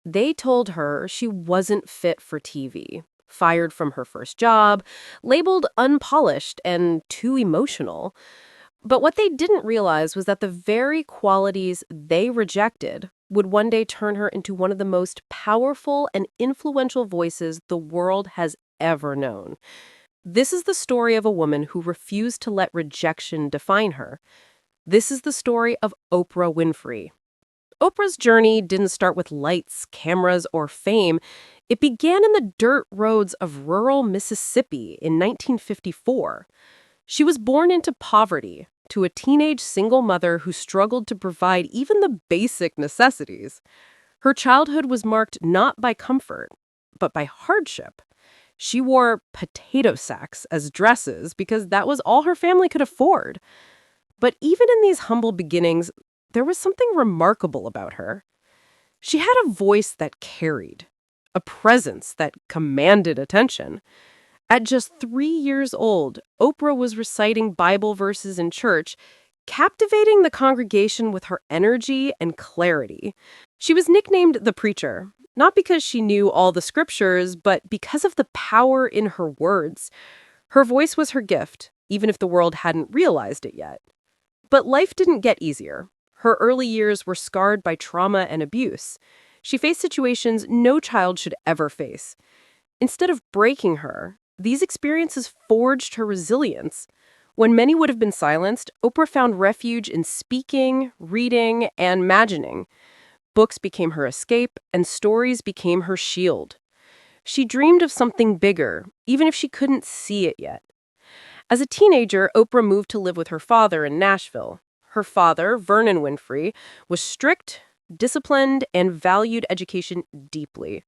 They told her she wasn't fit for TV, fired from her first job, labeled unpolished and too emotional. But what they didn't realize was that the very qualities they rejected would one day turn her into one of the most powerful and influential voices the world has ever known. This is the story of a woman who refused to let rejection define her. This is the story of Oprah Winfrey. Oprah's journey didn't start with lights, cameras, or fame. It began in the dirt roads of rural Mississippi in 1954. She was born into poverty to a teenage single mother who struggled to provide even the basic necessities. Her childhood was marked not by comfort, but by hardship. She wore potato sacks as dresses because that was all her family could afford. But even in these humble beginnings, there was something remarkable about her. She had a voice that carried, a presence that commanded attention. At just 3 years old, Oprah was reciting Bible verses in church, captivating the congregation with her energy and clarity. She was nicknamed the preacher, not because she knew all the scriptures, but because of the power in her words. Her voice was her gift, even if the world hadn't realized it yet. But life didn't get easier. Her early years were scarred by trauma and abuse. She faced situations no child should ever face. Instead of breaking her, these experiences forged her resilience. When many would have been silenced, Oprah found refuge in speaking, reading, and imagining. Books became her escape, and stories became her shield. She dreamed of something bigger, even if she couldn't see it yet. As a teenager, Oprah moved to live with her father in Nashville. Her father, Vernon Winfrey, was strict, disciplined, and valued education deeply.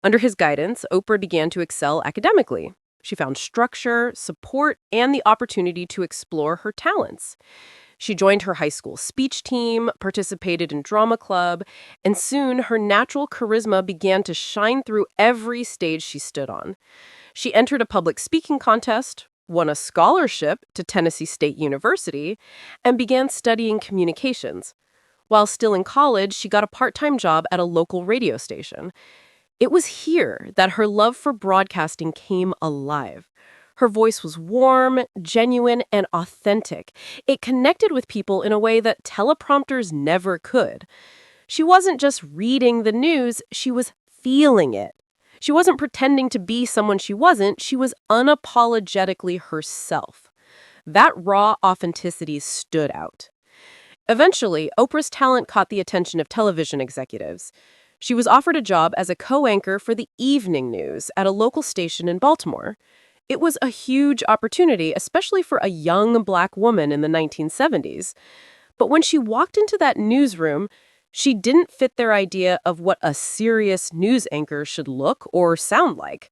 Under his guidance, Oprah began to excel academically. She found structure, support, and the opportunity to explore her talents. She joined her high school speech team, participated in drama club, and soon her natural charisma began to shine through every stage she stood on. She entered a public speaking contest, won a scholarship to Tennessee State University, and began studying communications. While still in college, she got a part-time job at a local radio station. It was here that her love for broadcasting came alive. Her voice was warm, genuine, and authentic. It connected with people in a way that teleprompters never could. She wasn't just reading the news, she was feeling it. She wasn't pretending to be someone she wasn't, she was unapologetically herself. That raw authenticity stood out. Eventually, Oprah's talent caught the attention of television executives. She was offered a job as a co-anchor for the evening news at a local station in Baltimore. It was a huge opportunity, especially for a young Black woman in the 1970s. But when she walked into that newsroom, she didn't fit their idea of what a serious news anchor should look or sound like.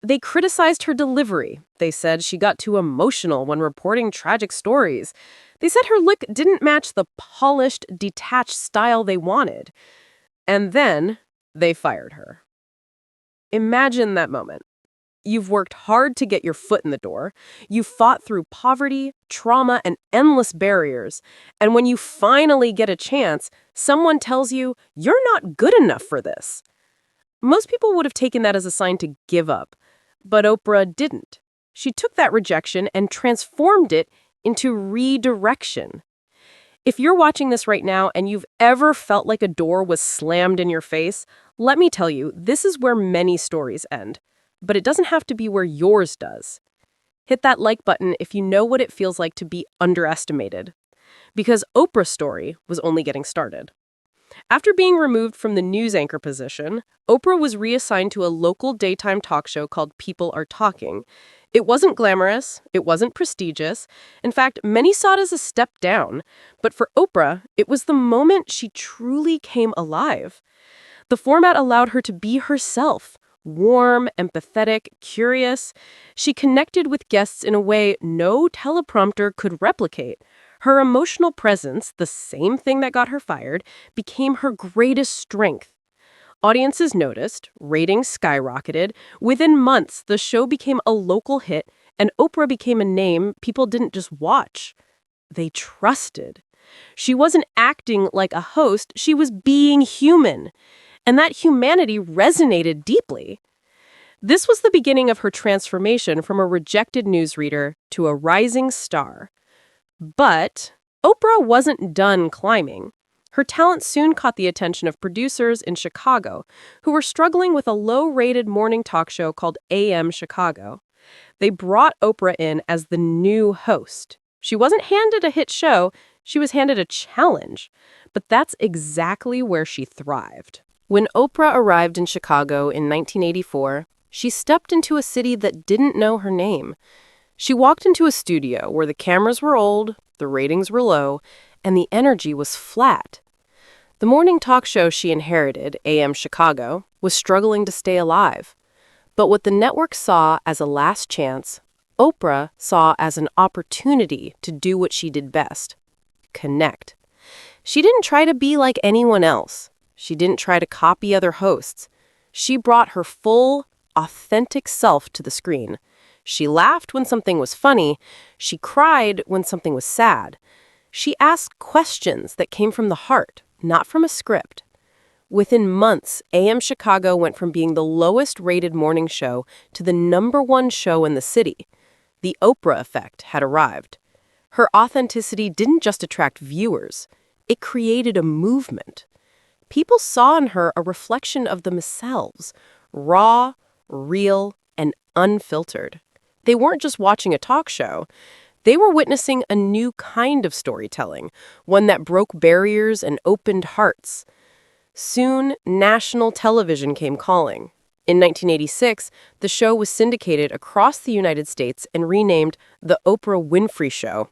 They criticized her delivery. They said she got too emotional when reporting tragic stories. They said her look didn't match the polished, detached style they wanted. And then they fired her. Imagine that moment. You've worked hard to get your foot in the door. You've fought through poverty, trauma, and endless barriers. And when you finally get a chance, someone tells you, you're not good enough for this. Most people would have taken that as a sign to give up. But Oprah didn't. She took that rejection and transformed it into redirection. If you're watching this right now and you've ever felt like a door was slammed in your face, let me tell you, this is where many stories end. But it doesn't have to be where yours does. Hit that like button if you know what it feels like to be underestimated. Because Oprah's story was only getting started. After being removed from the news anchor position, Oprah was reassigned to a local daytime talk show called People Are Talking. It wasn't glamorous, it wasn't prestigious. In fact, many saw it as a step down. But for Oprah, it was the moment she truly came alive. The format allowed her to be herself, warm, empathetic, curious. She connected with guests in a way no teleprompter could replicate. Her emotional presence, the same thing that got her fired, became her greatest strength. Audiences noticed, ratings skyrocketed. Within months, the show became a local hit, and Oprah became a name people didn't just watch. They trusted. She wasn't acting like a host, she was being human. And that humanity resonated deeply. This was the beginning of her transformation from a rejected newsreader to a rising star. But Oprah wasn't done climbing. Her talent soon caught the attention of producers in Chicago, who were struggling with a low-rated morning talk show called AM Chicago. They brought Oprah in as the new host. She wasn't handed a hit show, she was handed a challenge. But that's exactly where she thrived. When Oprah arrived in Chicago in 1984, she stepped into a city that didn't know her name. She walked into a studio where the cameras were old, the ratings were low, and the energy was flat. The morning talk show she inherited, AM Chicago, was struggling to stay alive. But what the network saw as a last chance, Oprah saw as an opportunity to do what she did best: connect. She didn't try to be like anyone else. She didn't try to copy other hosts. She brought her full, authentic self to the screen. She laughed when something was funny. She cried when something was sad. She asked questions that came from the heart, not from a script. Within months, AM Chicago went from being the lowest-rated morning show to the #1 show in the city. The Oprah effect had arrived. Her authenticity didn't just attract viewers. It created a movement. People saw in her a reflection of themselves, raw, real, and unfiltered. They weren't just watching a talk show. They were witnessing a new kind of storytelling, one that broke barriers and opened hearts. Soon, national television came calling. In 1986, the show was syndicated across the United States and renamed The Oprah Winfrey Show.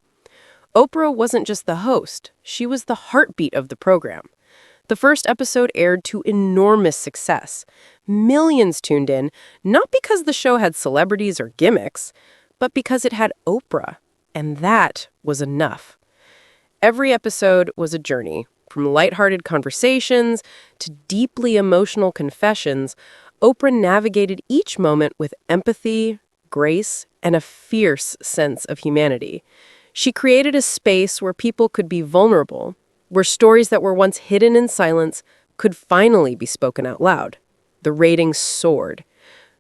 Oprah wasn't just the host, she was the heartbeat of the program. The first episode aired to enormous success. Millions tuned in, not because the show had celebrities or gimmicks, but because it had Oprah. And that was enough. Every episode was a journey. From lighthearted conversations to deeply emotional confessions, Oprah navigated each moment with empathy, grace, and a fierce sense of humanity. She created a space where people could be vulnerable, where stories that were once hidden in silence could finally be spoken out loud. The ratings soared.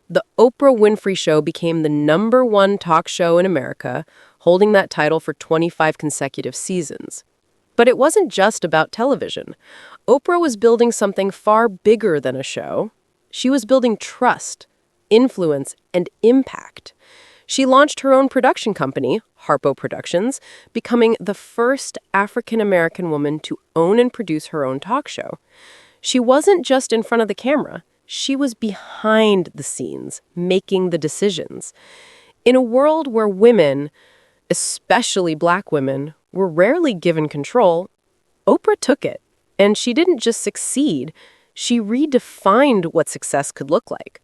The Oprah Winfrey Show became the #1 talk show in America, holding that title for 25 consecutive seasons. But it wasn't just about television. Oprah was building something far bigger than a show. She was building trust, influence, and impact. She launched her own production company, Harpo Productions, becoming the first African-American woman to own and produce her own talk show. She wasn't just in front of the camera. She was behind the scenes, making the decisions. In a world where women, especially Black women, were rarely given control, Oprah took it. And she didn't just succeed, she redefined what success could look like.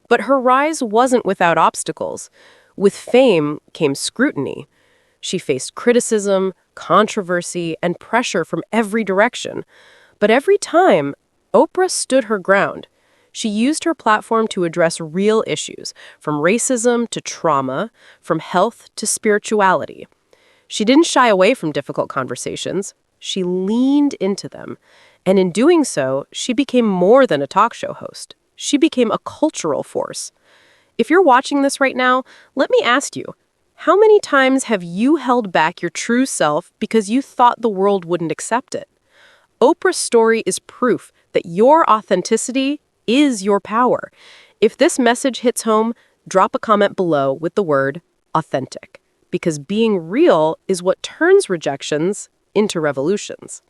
But her rise wasn't without obstacles. With fame came scrutiny. She faced criticism, controversy, and pressure from every direction. But every time, Oprah stood her ground. She used her platform to address real issues, from racism to trauma, from health to spirituality. She didn't shy away from difficult conversations. She leaned into them. And in doing so, she became more than a talk show host. She became a cultural force. If you're watching this right now, let me ask you, how many times have you held back your true self because you thought the world wouldn't accept it? Oprah's story is proof that your authenticity is your power. If this message hits home, drop a comment below with the word authentic, because being real is what turns rejections into revolutions.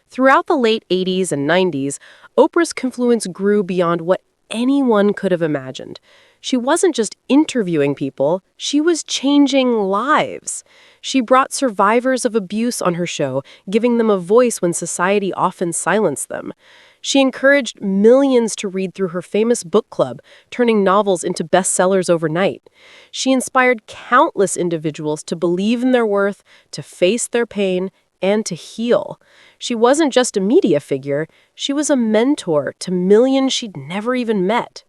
Throughout the late 80s and 90s, Oprah's influence grew beyond what anyone could have imagined. She wasn't just interviewing people, she was changing lives. She brought survivors of abuse on her show, giving them a voice when society often silenced them. She encouraged millions to read through her famous book club, turning novels into bestsellers overnight. She inspired countless individuals to believe in their worth, to face their pain, and to heal. She wasn't just a media figure, she was a mentor to millions she'd never even met.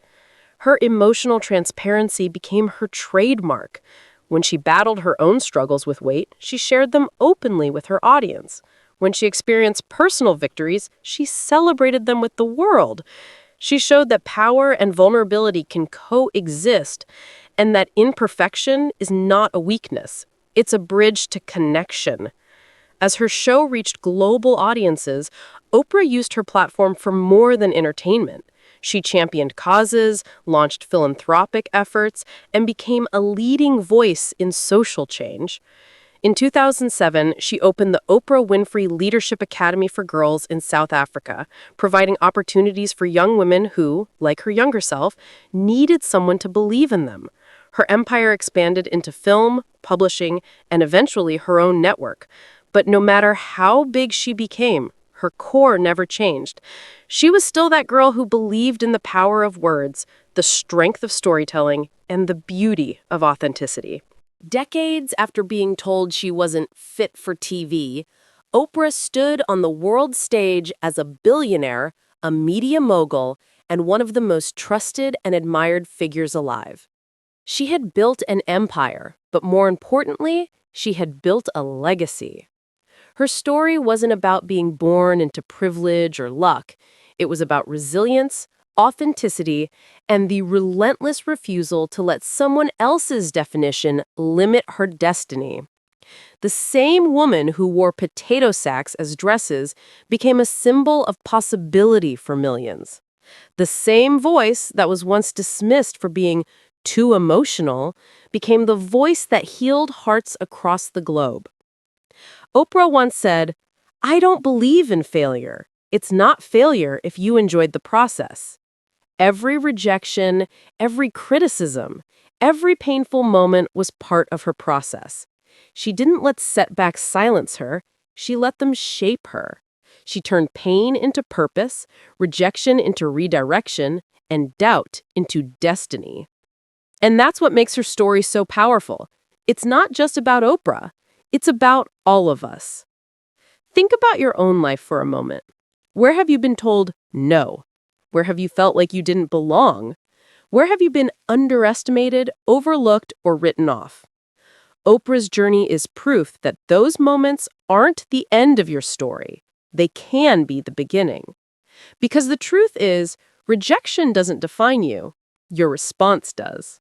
Her emotional transparency became her trademark. When she battled her own struggles with weight, she shared them openly with her audience. When she experienced personal victories, she celebrated them with the world. She showed that power and vulnerability can coexist and that imperfection is not a weakness. It's a bridge to connection. As her show reached global audiences, Oprah used her platform for more than entertainment. She championed causes, launched philanthropic efforts, and became a leading voice in social change. In 2007, she opened the Oprah Winfrey Leadership Academy for Girls in South Africa, providing opportunities for young women who, like her younger self, needed someone to believe in them. Her empire expanded into film, publishing, and eventually her own network. But no matter how big she became, her core never changed. She was still that girl who believed in the power of words, the strength of storytelling, and the beauty of authenticity. Decades after being told she wasn't fit for TV, Oprah stood on the world stage as a billionaire, a media mogul, and one of the most trusted and admired figures alive. She had built an empire, but more importantly, she had built a legacy. Her story wasn't about being born into privilege or luck. It was about resilience, authenticity, and the relentless refusal to let someone else's definition limit her destiny. The same woman who wore potato sacks as dresses became a symbol of possibility for millions. The same voice that was once dismissed for being too emotional became the voice that healed hearts across the globe. Oprah once said, "I don't believe in failure. It's not failure if you enjoyed the process." Every rejection, every criticism, every painful moment was part of her process. She didn't let setbacks silence her, she let them shape her. She turned pain into purpose, rejection into redirection, and doubt into destiny. And that's what makes her story so powerful. It's not just about Oprah. It's about all of us. Think about your own life for a moment. Where have you been told no? Where have you felt like you didn't belong? Where have you been underestimated, overlooked, or written off? Oprah's journey is proof that those moments aren't the end of your story. They can be the beginning. Because the truth is, rejection doesn't define you. Your response does.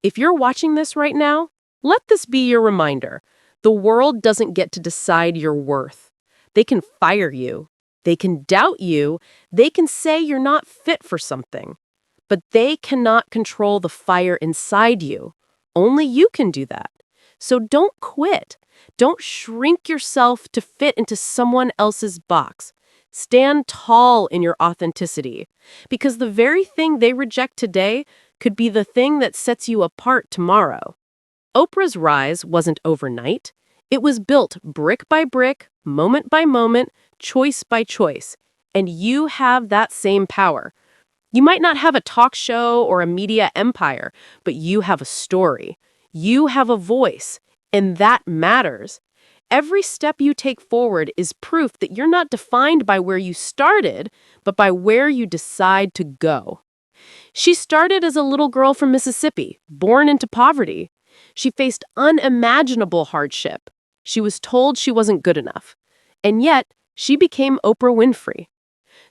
If you're watching this right now, let this be your reminder. The world doesn't get to decide your worth. They can fire you. They can doubt you. They can say you're not fit for something. But they cannot control the fire inside you. Only you can do that. So don't quit. Don't shrink yourself to fit into someone else's box. Stand tall in your authenticity. Because the very thing they reject today could be the thing that sets you apart tomorrow. Oprah's rise wasn't overnight. It was built brick by brick, moment by moment, choice by choice. And you have that same power. You might not have a talk show or a media empire, but you have a story. You have a voice, and that matters. Every step you take forward is proof that you're not defined by where you started, but by where you decide to go. She started as a little girl from Mississippi, born into poverty. She faced unimaginable hardship. She was told she wasn't good enough. And yet, she became Oprah Winfrey.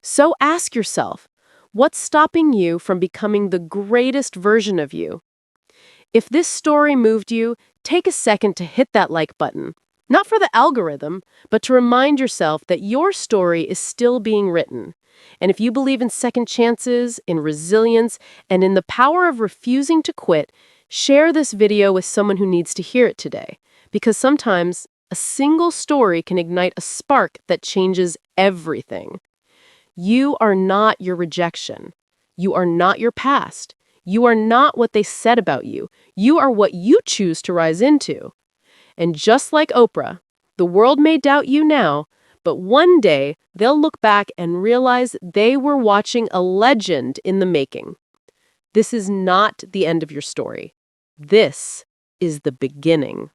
So ask yourself, what's stopping you from becoming the greatest version of you? If this story moved you, take a second to hit that like button. Not for the algorithm, but to remind yourself that your story is still being written. And if you believe in second chances, in resilience, and in the power of refusing to quit, share this video with someone who needs to hear it today. Because sometimes a single story can ignite a spark that changes everything. You are not your rejection. You are not your past. You are not what they said about you. You are what you choose to rise into. And just like Oprah, the world may doubt you now, but one day they'll look back and realize they were watching a legend in the making. This is not the end of your story. This is the beginning.